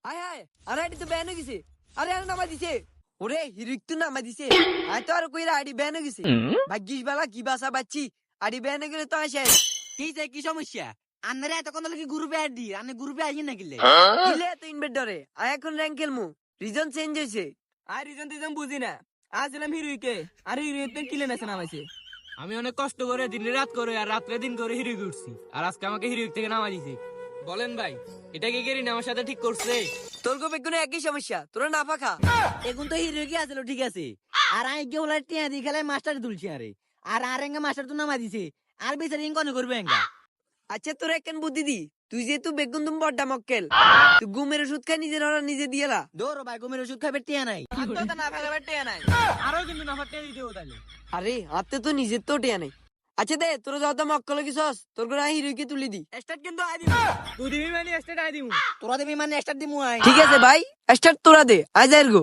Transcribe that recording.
হায় হায় আরে আইডি তো ব্যান হয়ে গেছে। আরে আরে নামা দিছে। ওরে হিরিক তো নামা দিছে। আই তো আর কইরা আইডি ব্যান হয়ে গেছে। ভাগ্যিস বালা কি বাসা বাচ্চি। আইডি ব্যান হয়ে গেলে তো আসে। কি সমস্যা? আন্নারে এতক্ষণ কি গ্রুপে অ্যাড দি? আন্নে গ্রুপে আইন না কিলে? কিলে তো ইনভেটরে। আই এখন র্যাঙ্ক খেলমু। রিজন চেঞ্জ হইছে। আর রিজন বুঝি না। আজ এলাম হিরোইকে আর হিরোইতে কিলে নেছে নামাইছে। আমি অনেক কষ্ট করে দিন রাত করে আর রাত্রে দিন করে হিরোইক উঠছি আর আজকে আমাকে হিরোইক থেকে নামা দিছে। বলেন ভাই, এটা কি গেরিনা আমার সাথে ঠিক করছে? তোর গো বেগুনে একই সমস্যা। তোরা না পাখা। এখন তো হিরো কি আছিল ঠিক আছে। আর আই গে ওলা টিয়া দি খেলায় মাস্টার তুলছি আরে। আর আরেঙ্গা মাস্টার তো নামা দিছে। আর বিচারি কোন করবে এঙ্গা? আচ্ছা তোর একখান বুদ্ধি দি। তুই যেহেতু বেগুন তুম বড্ডা মক্কেল। তুই গুমের ওষুধ খাই নিজের ওরা নিজে দিয়েলা। দৌড় ভাই ঘুমের ওষুধ খাবে টিয়া নাই। আত্মহত্যা না ফেলে বেটে নাই। আরো কিন্তু নাফাতে দিতে তাহলে। আরে হাতে তো নিজের তো টিয়া নেই। আচ্ছা দে তোরা যত মক্কল কিসস তোর করে হিরোকে তুলি দি। স্টার্ট কিন্তু আই দিবি। তুই দিবি মানে স্টেট আই দিমু। তোরা দেবি মানে স্টার্ট দিমু আই। ঠিক আছে ভাই স্টার্ট তোরা দে আজ আর গো।